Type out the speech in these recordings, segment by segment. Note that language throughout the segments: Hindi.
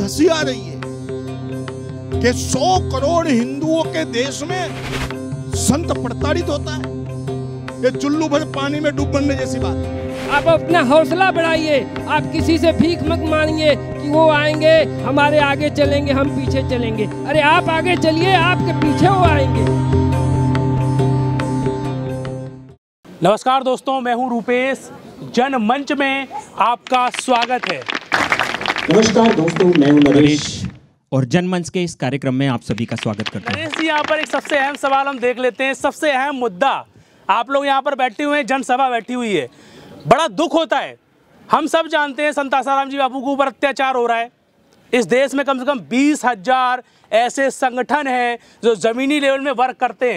हंसी आ रही है कि 100 करोड़ हिंदुओं के देश में संत प्रताड़ित होता है। ये चुल्लू भर पानी में डूब मरने जैसी बात है। आप अपना हौसला बढ़ाइए, आप किसी से भीख मत मांगिए कि वो आएंगे हमारे आगे चलेंगे हम पीछे चलेंगे। अरे आप आगे चलिए, आपके पीछे वो आएंगे। नमस्कार दोस्तों, मैं हूं रूपेश। जनमंच में आपका स्वागत है। नमस्कार दोस्तों, मैं हूं नरेश और जनमंच के इस कार्यक्रम में आप सभी का स्वागत करते हैं। नरेश जी, यहाँ पर एक सबसे अहम सवाल हम देख लेते हैं। सबसे अहम मुद्दा, आप लोग यहाँ पर बैठे हुए हैं, जनसभा बैठी हुई है। बड़ा दुख होता है। हम सब जानते हैं संत आसाराम जी बापू के ऊपर अत्याचार हो रहा है। इस देश में कम से कम 20,000 ऐसे संगठन हैं जो ज़मीनी लेवल में वर्क करते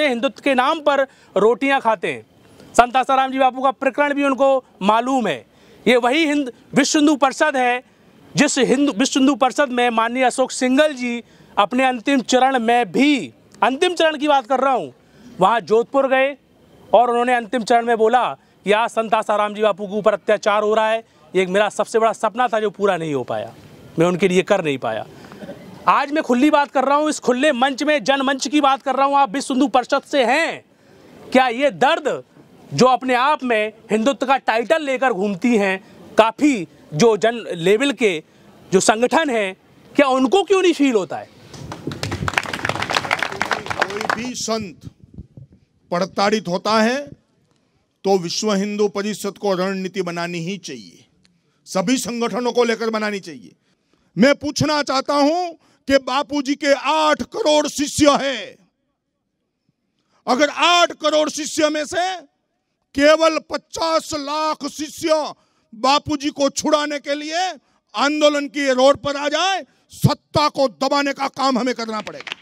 हैं, हिंदुत्व के नाम पर रोटियां खाते हैं। संत आसाराम जी बापू का प्रकरण भी उनको मालूम है। ये वही विश्व हिंदू परिषद है जिस विश्व हिंदू परिषद में माननीय अशोक सिंघल जी अपने अंतिम चरण में भी, अंतिम चरण की बात कर रहा हूँ, वहाँ जोधपुर गए और उन्होंने अंतिम चरण में बोला कि आज संत आसाराम जी बापू के ऊपर अत्याचार हो रहा है। ये मेरा सबसे बड़ा सपना था जो पूरा नहीं हो पाया, मैं उनके लिए कर नहीं पाया। आज मैं खुली बात कर रहा हूँ, इस खुले मंच में, जनमंच की बात कर रहा हूँ। आप विश्व हिंदू परिषद से हैं। क्या ये दर्द जो अपने आप में हिंदुत्व का टाइटल लेकर घूमती हैं, काफ़ी जो जन लेवल के जो संगठन हैं, क्या उनको क्यों नहीं फील होता है? कोई भी संत प्रताड़ित होता है तो विश्व हिंदू परिषद को रणनीति बनानी ही चाहिए, सभी संगठनों को लेकर बनानी चाहिए। मैं पूछना चाहता हूं कि बापूजी के 8 करोड़ शिष्य हैं। अगर 8 करोड़ शिष्य में से केवल 50 लाख शिष्य बापूजी को छुड़ाने के लिए आंदोलन की रोड पर आ जाए, सत्ता को दबाने का काम हमें करना पड़ेगा।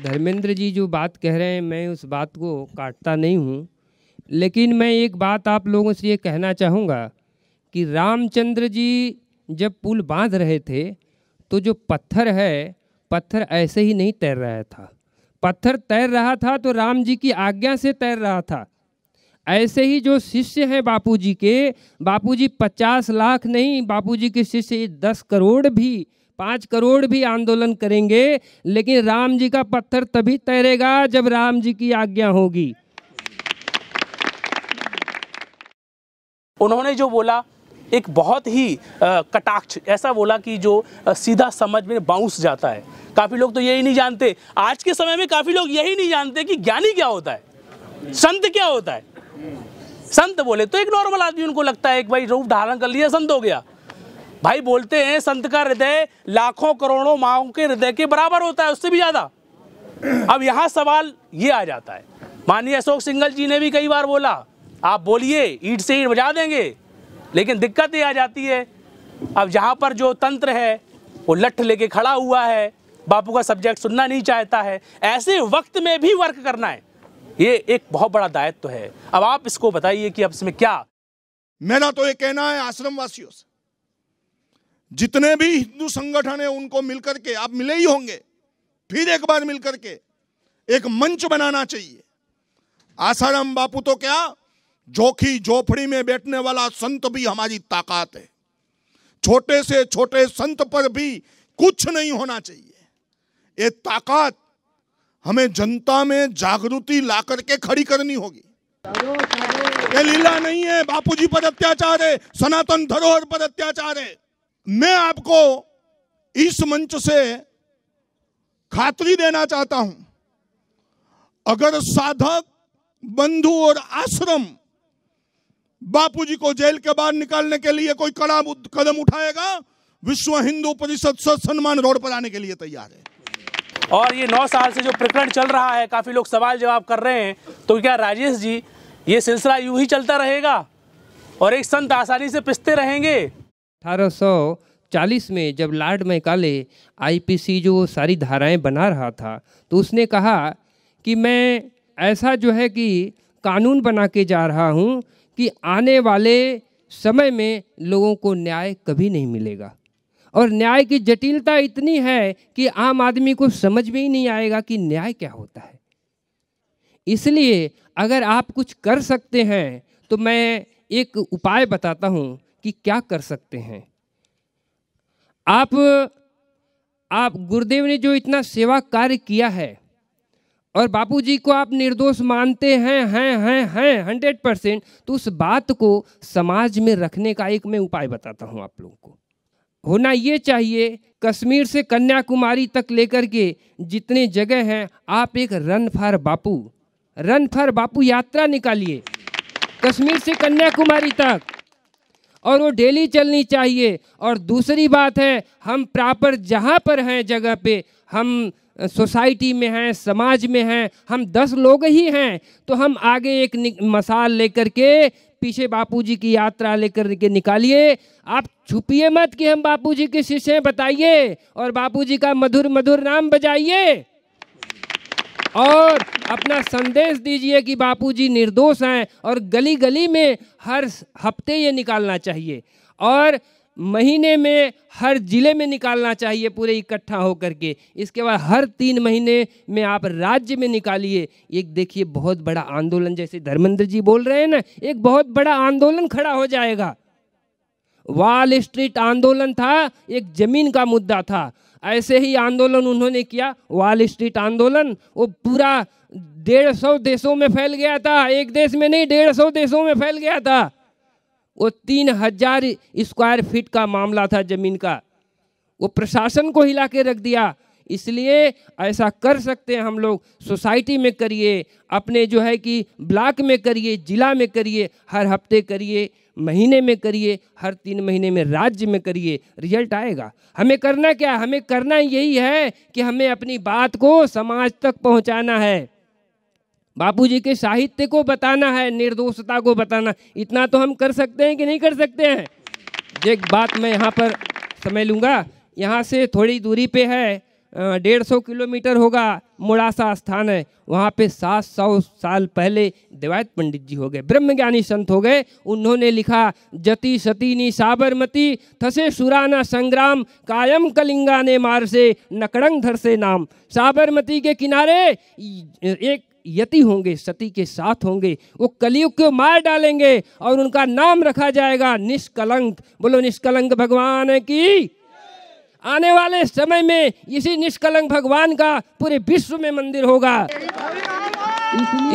धर्मेंद्र जी जो बात कह रहे हैं, मैं उस बात को काटता नहीं हूँ, लेकिन मैं एक बात आप लोगों से ये कहना चाहूँगा कि रामचंद्र जी जब पुल बांध रहे थे तो जो पत्थर है, पत्थर ऐसे ही नहीं तैर रहा था। पत्थर तैर रहा था तो राम जी की आज्ञा से तैर रहा था। ऐसे ही जो शिष्य हैं बापूजी के, बापूजी 50 लाख नहीं, बापूजी के शिष्य 10 करोड़ भी, 5 करोड़ भी आंदोलन करेंगे, लेकिन राम जी का पत्थर तभी तैरेगा जब राम जी की आज्ञा होगी। उन्होंने जो बोला एक बहुत ही कटाक्ष ऐसा बोला कि जो सीधा समझ में बाउंस जाता है। काफ़ी लोग तो यही नहीं जानते, आज के समय में काफ़ी लोग यही नहीं जानते कि ज्ञानी क्या होता है, संत क्या होता है। संत बोले तो एक नॉर्मल आदमी उनको लगता है कि भाई रूप धारण कर लिया संत हो गया। भाई बोलते हैं संत का हृदय लाखों करोड़ों माओं के हृदय के बराबर होता है, उससे भी ज़्यादा। अब यहाँ सवाल ये आ जाता है, माननीय अशोक सिंघल जी ने भी कई बार बोला, आप बोलिए ईंट से ईंट बजा देंगे, लेकिन दिक्कत ये आ जाती है अब जहाँ पर जो तंत्र है वो लठ लेके खड़ा हुआ है, बापू का सब्जेक्ट सुनना नहीं चाहता है। ऐसे वक्त में भी वर्क करना है, ये एक बहुत बड़ा दायित्व है। अब आप इसको बताइए कि अब इसमें क्या। मेरा तो ये कहना है आश्रम वासियों से, जितने भी हिंदू संगठन है उनको मिलकर के, आप मिले ही होंगे, फिर एक बार मिलकर के एक मंच बनाना चाहिए। आसाराम बापू तो क्या, जोखी झोपड़ी में बैठने वाला संत भी हमारी ताकत है। छोटे से छोटे संत पर भी कुछ नहीं होना चाहिए। ये ताकत हमें जनता में जागृति ला करके खड़ी करनी होगी। ये लीला नहीं है, बापूजी पर अत्याचार है, सनातन धरोहर पर अत्याचार है। मैं आपको इस मंच से खातरी देना चाहता हूं, अगर साधक, बंधु और आश्रम बापूजी को जेल के बाहर निकालने के लिए कोई कड़ा कदम उठाएगा, विश्व हिंदू परिषद सत्सन्मान रोड पर आने के लिए तैयार है। और ये 9 साल से जो प्रकरण चल रहा है, काफ़ी लोग सवाल जवाब कर रहे हैं, तो क्या राजेश जी ये सिलसिला यूं ही चलता रहेगा और एक संत आसानी से पिसते रहेंगे? 1840 में जब लॉर्ड मैकाले आईपीसी जो सारी धाराएं बना रहा था, तो उसने कहा कि मैं ऐसा जो है कि कानून बना के जा रहा हूं कि आने वाले समय में लोगों को न्याय कभी नहीं मिलेगा। और न्याय की जटिलता इतनी है कि आम आदमी को समझ में ही नहीं आएगा कि न्याय क्या होता है। इसलिए अगर आप कुछ कर सकते हैं तो मैं एक उपाय बताता हूं कि क्या कर सकते हैं। आप गुरुदेव ने जो इतना सेवा कार्य किया है और बापूजी को आप निर्दोष मानते हैं 100%, तो उस बात को समाज में रखने का एक मैं उपाय बताता हूँ आप लोगों को। होना ये चाहिए, कश्मीर से कन्याकुमारी तक लेकर के जितने जगह हैं, आप एक रन फॉर बापू यात्रा निकालिए कश्मीर से कन्याकुमारी तक, और वो डेली चलनी चाहिए। और दूसरी बात है, हम प्रॉपर जहाँ पर हैं जगह पे, हम सोसाइटी में हैं, समाज में हैं, हम 10 लोग ही हैं, तो हम आगे एक मशाल लेकर के पीछे बापूजी की यात्रा लेकर के निकालिए। आप छुपिए मत कि हम बापूजी के शिष्य हैं, बताइए, और बापूजी का मधुर मधुर नाम बजाइए और अपना संदेश दीजिए कि बापूजी निर्दोष हैं। और गली गली में हर हफ्ते ये निकालना चाहिए और महीने में हर जिले में निकालना चाहिए पूरे इकट्ठा होकर के। इसके बाद हर 3 महीने में आप राज्य में निकालिए। एक देखिए बहुत बड़ा आंदोलन, जैसे धर्मेंद्र जी बोल रहे हैं ना, एक बहुत बड़ा आंदोलन खड़ा हो जाएगा। वॉल स्ट्रीट आंदोलन था, एक जमीन का मुद्दा था, ऐसे ही आंदोलन उन्होंने किया। वॉल स्ट्रीट आंदोलन वो पूरा 150 देशों में फैल गया था, एक देश में नहीं 150 देशों में फैल गया था। वो 3000 स्क्वायर फीट का मामला था जमीन का, वो प्रशासन को हिला के रख दिया। इसलिए ऐसा कर सकते हैं हम लोग, सोसाइटी में करिए, अपने जो है कि ब्लॉक में करिए, जिला में करिए, हर हफ्ते करिए, महीने में करिए, हर 3 महीने में राज्य में करिए, रिजल्ट आएगा। हमें करना क्या, हमें करना यही है कि हमें अपनी बात को समाज तक पहुंचाना है, बापूजी के साहित्य को बताना है, निर्दोषता को बताना। इतना तो हम कर सकते हैं कि नहीं कर सकते हैं। एक बात मैं यहाँ पर समय लूँगा, यहाँ से थोड़ी दूरी पे है, 150 किलोमीटर होगा, मोड़ासा स्थान है। वहाँ पे 700 साल पहले देवायत पंडित जी हो गए, ब्रह्मज्ञानी संत हो गए। उन्होंने लिखा, जति सतीनी साबरमती थसे सुराना संग्राम, कायम कलिंगा ने मार से नकड़ंग धर से नाम। साबरमती के किनारे एक यति होंगे, सती के साथ होंगे, वो कलयुग को मार डालेंगे और उनका नाम रखा जाएगा निष्कलंक। बोलो निष्कलंक भगवान की। आने वाले समय में इसी निष्कलंक भगवान का पूरे विश्व में मंदिर होगा।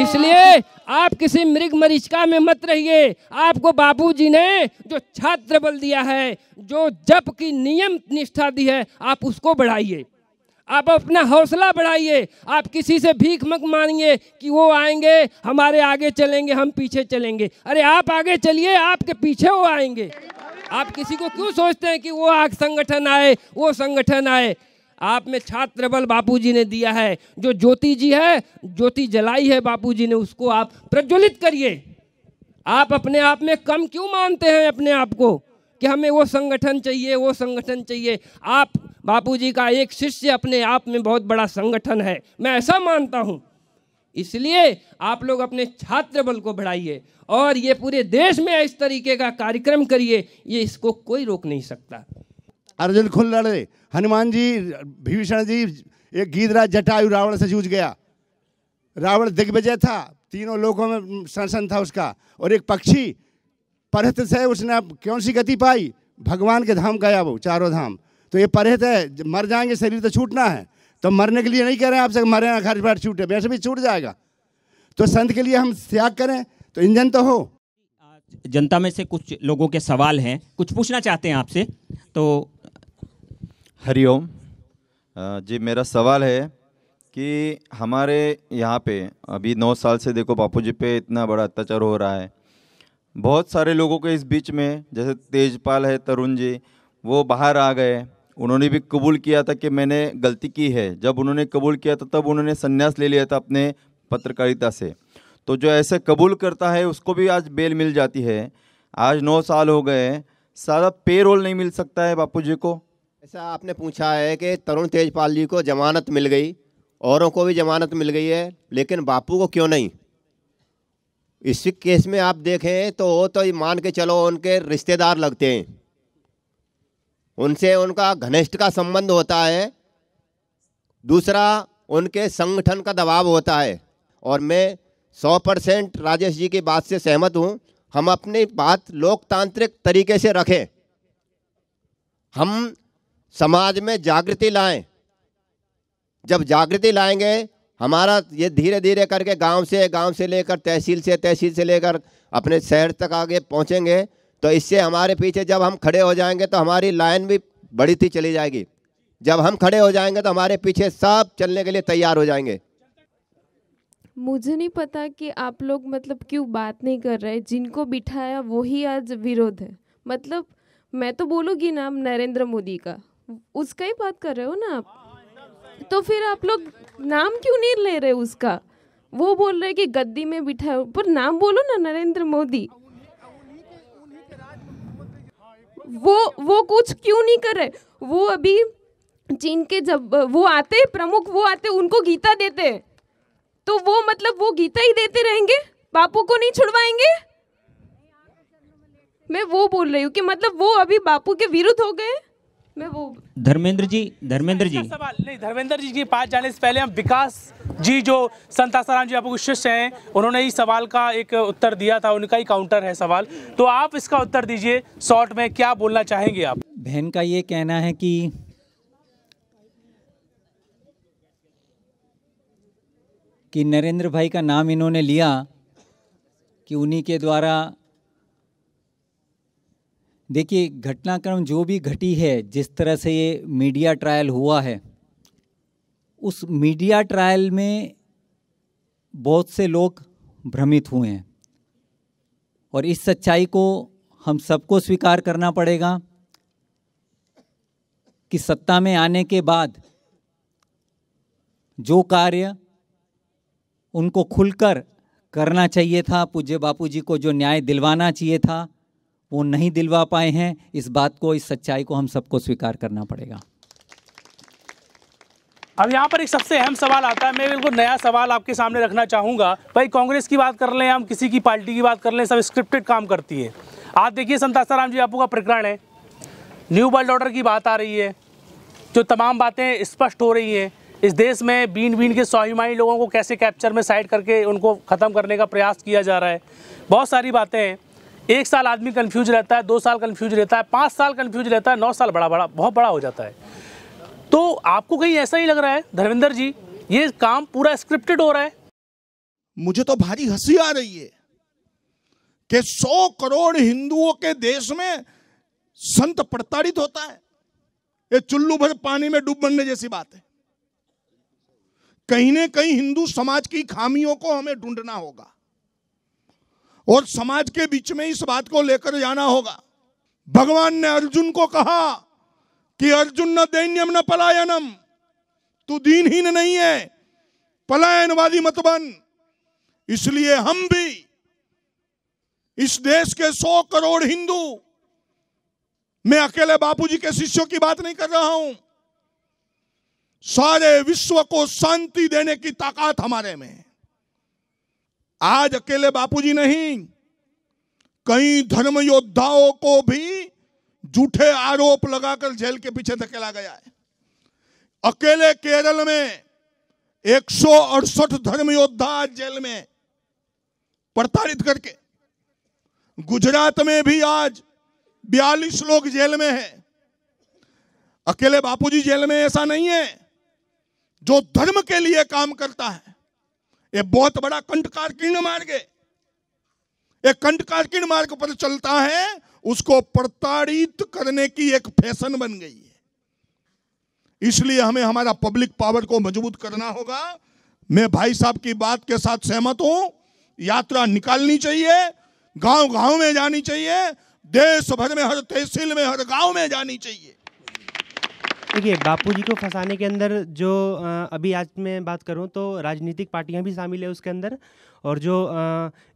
इसलिए आप किसी मृग मरीचिका में मत रहिए। आपको बापूजी ने जो छात्र बल दिया है, जो जप की नियम निष्ठा दी है, आप उसको बढ़ाइए, आप अपना हौसला बढ़ाइए। आप किसी से भीख मत मांगिए कि वो आएंगे हमारे आगे चलेंगे, हम पीछे चलेंगे। अरे आप आगे चलिए, आपके पीछे वो आएंगे। आप किसी को क्यों सोचते हैं कि वो आग संगठन आए, वो संगठन आए। आप में छात्र बल बापूजी ने दिया है, जो ज्योति जी है, ज्योति जलाई है बापूजी ने, उसको आप प्रज्वलित करिए। आप अपने आप में कम क्यों मानते हैं अपने आप को कि हमें वो संगठन चाहिए, वो संगठन चाहिए। आप बापूजी का एक शिष्य अपने आप में बहुत बड़ा संगठन है, मैं ऐसा मानता हूँ। इसलिए आप लोग अपने छात्र बल को बढ़ाइए और ये पूरे देश में इस तरीके का कार्यक्रम करिए, ये इसको कोई रोक नहीं सकता। अर्जुन खुल लड़े, हनुमान जी, भीषण जी, एक गीधराज जटायु रावण से जूझ गया। रावण दिग्विजय था, तीनों लोकों में शासन था उसका। और एक पक्षी परहित से उसने कौन सी गति पाई, भगवान के धाम गया वो, चारों धाम। तो ये परहित है, मर जाएंगे, शरीर तो छूटना है। तो मरने के लिए नहीं कह रहे हैं आपसे मरे ना घर पर छूटे, वैसे भी छूट जाएगा। तो संत के लिए हम त्याग करें तो इंजन तो हो। जनता में से कुछ लोगों के सवाल हैं, कुछ पूछना चाहते हैं आपसे, तो हरिओम जी। मेरा सवाल है कि हमारे यहाँ पे अभी 9 साल से देखो बापूजी पे इतना बड़ा अत्याचार हो रहा है। बहुत सारे लोगों के इस बीच में, जैसे तेजपाल है, तरुण जी, वो बाहर आ गए। उन्होंने भी कबूल किया था कि मैंने गलती की है। जब उन्होंने कबूल किया था तब उन्होंने संन्यास ले लिया था अपने पत्रकारिता से। तो जो ऐसे कबूल करता है उसको भी आज बेल मिल जाती है। आज 9 साल हो गए, सारा पे रोल नहीं मिल सकता है बापूजी को। ऐसा आपने पूछा है कि तरुण तेजपाल जी को जमानत मिल गई, औरों को भी जमानत मिल गई है, लेकिन बापू को क्यों नहीं? इस केस में आप देखें तो वो तो मान के चलो उनके रिश्तेदार लगते हैं, उनसे उनका घनिष्ठ का संबंध होता है। दूसरा, उनके संगठन का दबाव होता है। और मैं 100% राजेश जी की बात से सहमत हूँ। हम अपनी बात लोकतांत्रिक तरीके से रखें। हम समाज में जागृति लाएं। जब जागृति लाएंगे, हमारा ये धीरे धीरे करके गांव से लेकर तहसील से लेकर अपने शहर तक आगे पहुंचेंगे, तो इससे हमारे पीछे जब हम खड़े हो जाएंगे तो हमारी लाइन भी बढ़ती चली जाएगी। जब हम खड़े हो जाएंगे तो हमारे पीछे सब चलने के लिए तैयार हो जाएंगे। मुझे नहीं पता कि आप लोग मतलब क्यों बात नहीं कर रहे। जिनको बिठाया वही आज विरोध है। मतलब मैं तो बोलूँगी नाम नरेंद्र मोदी का, उसका ही बात कर रहे हो ना आप, तो फिर आप लोग नाम क्यों नहीं ले रहे उसका? वो बोल रहे कि गद्दी में बिठाओ, पर नाम बोलो ना नरेंद्र मोदी। वो कुछ क्यों नहीं कर रहे? वो अभी चीन के जब वो आते प्रमुख, वो आते उनको गीता देते, तो वो मतलब वो गीता ही देते रहेंगे, बापू को नहीं छुड़वाएंगे। मैं वो बोल रही हूँ कि मतलब वो अभी बापू के विरुद्ध हो गए। मैं वो धर्मेंद्र जी सवाल नहीं, धर्मेंद्र जी के पास जाने से पहले हम विकास जी जो संत आसाराम जी बापू के शिष्य हैं, उन्होंने इस सवाल का एक उत्तर दिया था, उनका ही काउंटर है सवाल, तो आप इसका उत्तर दीजिए शॉर्ट में, क्या बोलना चाहेंगे आप? बहन का ये कहना है कि नरेंद्र भाई का नाम इन्होंने लिया कि उन्हीं के द्वारा, देखिए घटनाक्रम जो भी घटी है, जिस तरह से ये मीडिया ट्रायल हुआ है, उस मीडिया ट्रायल में बहुत से लोग भ्रमित हुए हैं और इस सच्चाई को हम सबको स्वीकार करना पड़ेगा कि सत्ता में आने के बाद जो कार्य उनको खुलकर करना चाहिए था, पूज्य बापूजी को जो न्याय दिलवाना चाहिए था, वो नहीं दिलवा पाए हैं। इस बात को, इस सच्चाई को हम सबको स्वीकार करना पड़ेगा। अब यहाँ पर एक सबसे अहम सवाल आता है, मैं बिल्कुल नया सवाल आपके सामने रखना चाहूँगा। भाई कांग्रेस की बात कर लें, हम किसी की पार्टी की बात कर लें, सब स्क्रिप्टेड काम करती है। आप देखिए संत आसाराम जी बापू का प्रकरण है, न्यू वर्ल्ड ऑर्डर की बात आ रही है, जो तमाम बातें स्पष्ट हो रही हैं। इस देश में बीन बीन के स्वाभिमानी लोगों को कैसे कैप्चर में साइड करके उनको ख़त्म करने का प्रयास किया जा रहा है। बहुत सारी बातें हैं। 1 साल आदमी कंफ्यूज रहता है, 2 साल कंफ्यूज रहता है, 5 साल कंफ्यूज रहता है, 9 साल बहुत बड़ा हो जाता है। तो आपको कहीं ऐसा ही लग रहा है धर्मेंद्र जी, ये काम पूरा स्क्रिप्टेड हो रहा है? मुझे तो भारी हंसी आ रही है कि 100 करोड़ हिंदुओं के देश में संत प्रताड़ित होता है। ये चुल्लू भर पानी में डूब मरने जैसी बात है। कहीं न कहीं हिंदू समाज की खामियों को हमें ढूंढना होगा और समाज के बीच में इस बात को लेकर जाना होगा। भगवान ने अर्जुन को कहा कि अर्जुन न दैन्यम न पलायनम, तू दीनहीन नहीं है, पलायनवादी मत बन। इसलिए हम भी इस देश के 100 करोड़ हिंदू, मैं अकेले बापूजी के शिष्यों की बात नहीं कर रहा हूं, सारे विश्व को शांति देने की ताकत हमारे में है। आज अकेले बापूजी नहीं, कई धर्म योद्धाओं को भी झूठे आरोप लगाकर जेल के पीछे धकेला गया है। अकेले केरल में 168 धर्म योद्धा आज जेल में प्रताड़ित करके, गुजरात में भी आज 42 लोग जेल में हैं। अकेले बापूजी जेल में ऐसा नहीं है। जो धर्म के लिए काम करता है, ये बहुत बड़ा कंटकारकीर्ण मार्ग है। एक कंटकारकीर्ण मार्ग पर चलता है, उसको प्रताड़ित करने की एक फैशन बन गई है। इसलिए हमें हमारा पब्लिक पावर को मजबूत करना होगा। मैं भाई साहब की बात के साथ सहमत हूं। यात्रा निकालनी चाहिए, गांव गांव में जानी चाहिए, देश भर में हर तहसील में, हर गांव में जानी चाहिए। देखिए, बापूजी को फंसाने के अंदर जो अभी आज मैं बात करूं तो राजनीतिक पार्टियां भी शामिल है उसके अंदर, और जो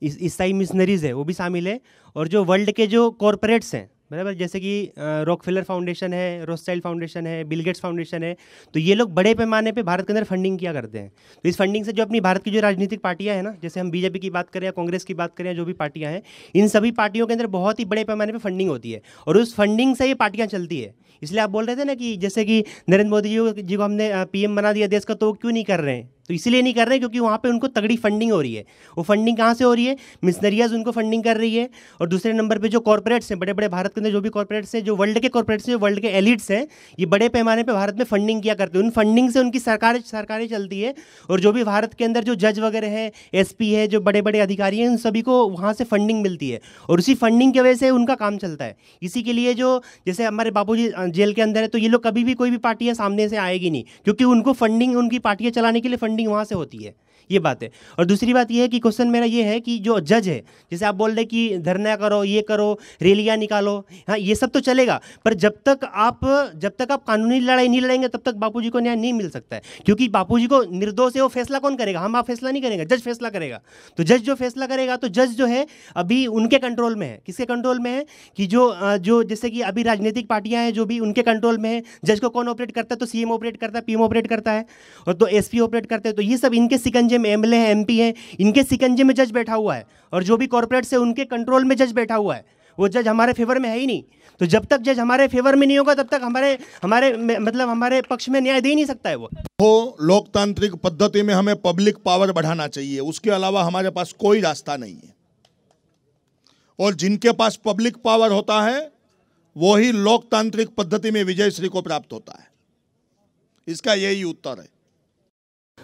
ईसाई मिशनरीज़ है वो भी शामिल है, और जो वर्ल्ड के जो कॉरपोरेट्स हैं, बराबर, जैसे कि रॉकफेलर फाउंडेशन है, रोथस्चाइल्ड फाउंडेशन है, बिल गेट्स फाउंडेशन है, तो ये लोग बड़े पैमाने पे भारत के अंदर फंडिंग किया करते हैं। तो इस फंडिंग से जो अपनी भारत की जो राजनीतिक पार्टियां हैं ना, जैसे हम बीजेपी की बात करें या कांग्रेस की बात करें या जो भी पार्टियां हैं, इन सभी पार्टियों के अंदर बहुत ही बड़े पैमाने पे फंडिंग होती है और उस फंडिंग से ये पार्टियां चलती है। इसलिए आप बोल रहे थे ना कि जैसे कि नरेंद्र मोदी जी को हमने पीएम बना दिया देश का, तो वो क्यों नहीं कर रहे हैं? तो इसलिए नहीं कर रहे हैं क्योंकि वहाँ पे उनको तगड़ी फंडिंग हो रही है। वो फंडिंग कहाँ से हो रही है? मिशनरियाज उनको फंडिंग कर रही है। और दूसरे नंबर पे जो कॉर्पोरेट्स हैं, बड़े बड़े भारत के अंदर जो भी कॉर्पोरेट्स हैं, जो वर्ल्ड के कॉर्पोरेट्स हैं, जो वर्ल्ड के एलिट्स हैं, ये बड़े पैमाने पे भारत में फंडिंग किया करते हैं। उन फंडिंग से उनकी सरकारें चलती है। और जो भी भारत के अंदर जो जज वगैरह है, एसपी है, जो बड़े बड़े अधिकारी हैं, उन सभी को वहाँ से फंडिंग मिलती है और उसी फंडिंग की वजह से उनका काम चलता है। इसी के लिए जो जैसे हमारे बापूजी जेल के अंदर है, तो ये लोग कभी भी कोई भी पार्टियाँ सामने से आएगी नहीं, क्योंकि उनको फंडिंग, उनकी पार्टियाँ चलाने के लिए फंडिंग वहाँ से होती है। ये बात है। और दूसरी बात ये है कि क्वेश्चन मेरा ये है कि जो जज है, जैसे आप बोल रहे कि धरना करो, ये करो, रैलियां निकालो, हाँ ये सब तो चलेगा, पर जब तक आप कानूनी लड़ाई नहीं लड़ेंगे तब तक बापूजी को न्याय नहीं मिल सकता है। क्योंकि बापूजी को निर्दोष है वो फैसला कौन करेगा? हम आप फैसला नहीं करेंगे, जज फैसला करेगा। तो जज जो फैसला करेगा, तो जज जो है अभी उनके कंट्रोल में है। किसके कंट्रोल में है? कि जो जैसे कि अभी राजनीतिक पार्टियां हैं जो भी उनके कंट्रोल में है। जज को कौन ऑपरेट करता है? तो सीएम ऑपरेट करता है, पीएम ऑपरेट करता है, और तो एसपी ऑपरेट करते हैं। तो ये सब इनके सिकंजे में, एमएलए हैं, एमपी हैं, इनके सिकंजे में जज बैठा हुआ है। और जो भी कॉर्पोरेट्स है उनके कंट्रोल में जज बैठा हुआ है। वो जज हमारे फेवर में है ही नहीं। तो जब तक जज हमारे फेवर में नहीं होगा तब तक हमारे पक्ष में न्याय दे ही नहीं सकता है वो। लोकतांत्रिक पद्धति में हमें पब्लिक पावर बढ़ाना चाहिए, उसके अलावा हमारे पास कोई रास्ता नहीं है। और जिनके पास पब्लिक पावर होता है वो ही लोकतांत्रिक पद्धति में विजय श्री को प्राप्त होता है। इसका यही उत्तर है।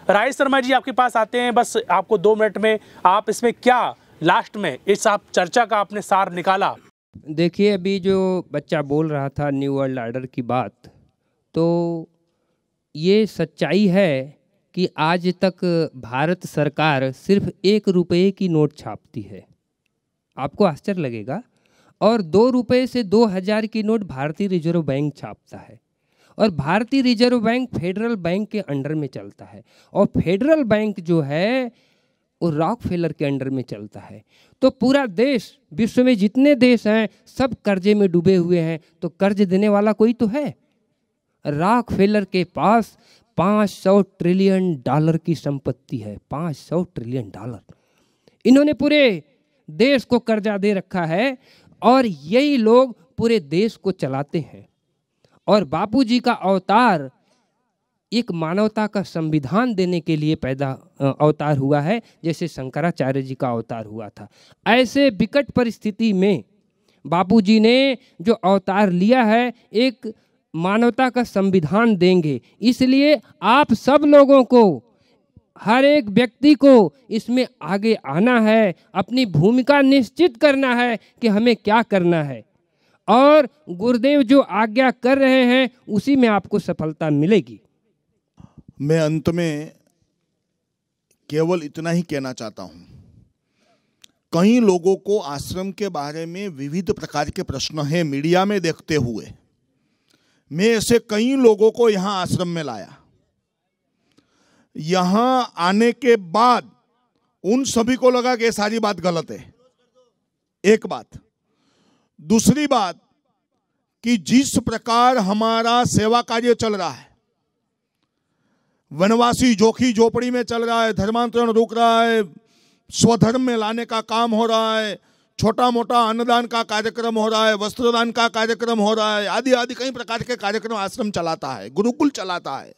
राजेश शर्मा जी आपके पास आते हैं, बस आपको 2 मिनट में आप इसमें क्या लास्ट में इस आप चर्चा का आपने सार निकाला? देखिए, अभी जो बच्चा बोल रहा था न्यू वर्ल्ड ऑर्डर की बात, तो ये सच्चाई है कि आज तक भारत सरकार सिर्फ 1 रुपये की नोट छापती है। आपको आश्चर्य लगेगा। और 2 रुपये से 2000 की नोट भारतीय रिजर्व बैंक छापता है। और भारतीय रिजर्व बैंक फेडरल बैंक के अंडर में चलता है। और फेडरल बैंक जो है वो रॉकफेलर के अंडर में चलता है। तो पूरा देश, विश्व में जितने देश हैं सब कर्जे में डूबे हुए हैं। तो कर्ज देने वाला कोई तो है। रॉकफेलर के पास $500 ट्रिलियन की संपत्ति है। $500 ट्रिलियन। इन्होंने पूरे देश को कर्जा दे रखा है और यही लोग पूरे देश को चलाते हैं। और बापूजी का अवतार एक मानवता का संविधान देने के लिए पैदा अवतार हुआ है, जैसे शंकराचार्य जी का अवतार हुआ था। ऐसे विकट परिस्थिति में बापूजी ने जो अवतार लिया है, एक मानवता का संविधान देंगे। इसलिए आप सब लोगों को, हर एक व्यक्ति को इसमें आगे आना है, अपनी भूमिका निश्चित करना है कि हमें क्या करना है। और गुरुदेव जो आज्ञा कर रहे हैं उसी में आपको सफलता मिलेगी। मैं अंत में केवल इतना ही कहना चाहता हूं, कई लोगों को आश्रम के बारे में विविध प्रकार के प्रश्न हैं मीडिया में देखते हुए। मैं ऐसे कई लोगों को यहां आश्रम में लाया। यहां आने के बाद उन सभी को लगा कि ये सारी बात गलत है। एक बात। दूसरी बात कि जिस प्रकार हमारा सेवा कार्य चल रहा है, वनवासी जोखी झोपड़ी में चल रहा है, धर्मांतरण रुक रहा है, स्वधर्म में लाने का काम हो रहा है, छोटा मोटा अन्नदान का कार्यक्रम हो रहा है, वस्त्रदान का कार्यक्रम हो रहा है, आदि आदि कई प्रकार के कार्यक्रम आश्रम चलाता है, गुरुकुल चलाता है।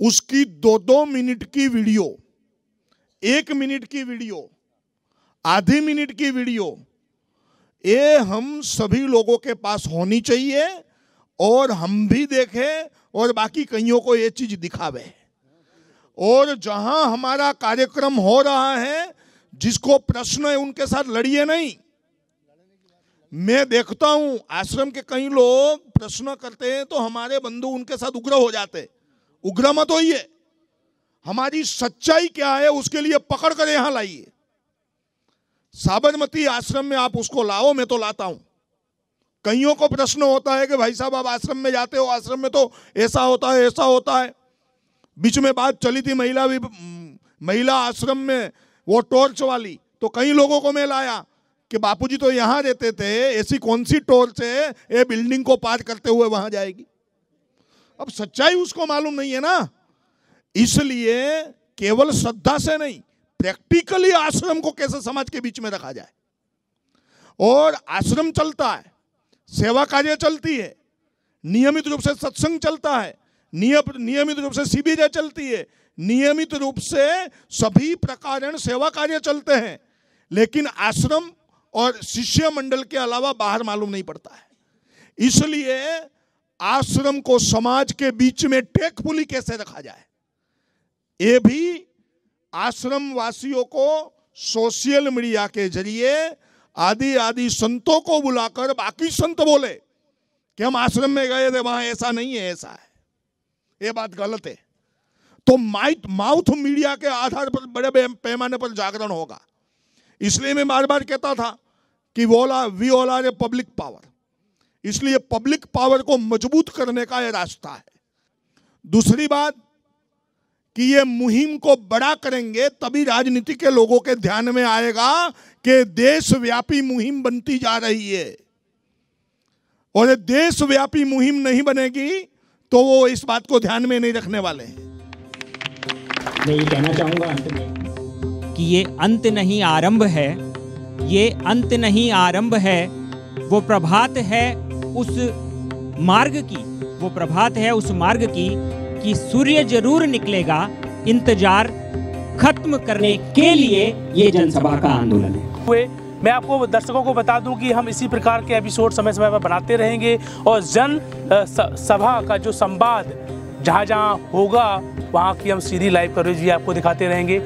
उसकी 2-2 मिनट की वीडियो, 1 मिनट की वीडियो, आधी मिनट की वीडियो, ये हम सभी लोगों के पास होनी चाहिए और हम भी देखें और बाकी कईयों को ये चीज दिखावे। और जहां हमारा कार्यक्रम हो रहा है, जिसको प्रश्न है उनके साथ लड़िए नहीं। मैं देखता हूं आश्रम के कई लोग प्रश्न करते हैं तो हमारे बंधु उनके साथ उग्र हो जाते। उग्र मत होइए, हमारी सच्चाई क्या है उसके लिए पकड़ कर यहां लाइए। साबरमती आश्रम में आप उसको लाओ, मैं तो लाता हूं। कईयों को प्रश्न होता है कि भाई साहब आप आश्रम में जाते हो, आश्रम में तो ऐसा होता है, ऐसा होता है। बीच में बात चली थी महिला आश्रम में वो टॉर्च वाली, तो कई लोगों को मैं लाया कि बापूजी तो यहां रहते थे, ऐसी कौन सी टॉर्च है ये बिल्डिंग को पार करते हुए वहां जाएगी। अब सच्चाई उसको मालूम नहीं है ना। इसलिए केवल श्रद्धा से नहीं, प्रैक्टिकली आश्रम को कैसे समाज के बीच में रखा जाए। और आश्रम चलता है, सेवा कार्य चलती है, नियमित रूप से सत्संग चलता है, नियमित रूप से शिविरें चलती है, नियमित रूप से सभी प्रकार सेवा कार्य चलते हैं, लेकिन आश्रम और शिष्य मंडल के अलावा बाहर मालूम नहीं पड़ता है। इसलिए आश्रम को समाज के बीच में टेकफुली कैसे रखा जाए, ये भी आश्रम वासियों को सोशल मीडिया के जरिए आदि संतों को बुलाकर बाकी संत बोले कि हम आश्रम में गए थे, वहां ऐसा नहीं है, ऐसा है, ये बात गलत है। तो माउथ मीडिया के आधार पर बड़े पैमाने पर जागरण होगा। इसलिए मैं बार बार कहता था कि we all are a public power, इसलिए पब्लिक पावर को मजबूत करने का यह रास्ता है। दूसरी बात कि ये मुहिम को बड़ा करेंगे तभी राजनीति के लोगों के ध्यान में आएगा कि देशव्यापी मुहिम बनती जा रही है, और ये देशव्यापी मुहिम नहीं बनेगी तो वो इस बात को ध्यान में नहीं रखने वाले हैं। मैं ये कहना चाहूँगा अंत में कि ये अंत नहीं आरंभ है, ये अंत नहीं आरंभ है, वो प्रभात है उस मार्ग की, वो प्रभात है उस मार्ग की कि सूर्य जरूर निकलेगा, इंतजार खत्म करने के लिए ये जनसभा का आंदोलन है। मैं आपको दर्शकों को बता दूं कि हम इसी प्रकार के एपिसोड समय समय पर बनाते रहेंगे और जन सभा का जो संवाद जहां जहां होगा वहां की हम सीधी लाइव कवरेज भी आपको दिखाते रहेंगे।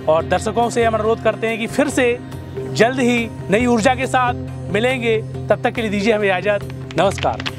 और दर्शकों से हम अनुरोध करते हैं कि फिर से जल्द ही नई ऊर्जा के साथ मिलेंगे, तब तक के लिए दीजिए हमें इजाज़त। नमस्कार।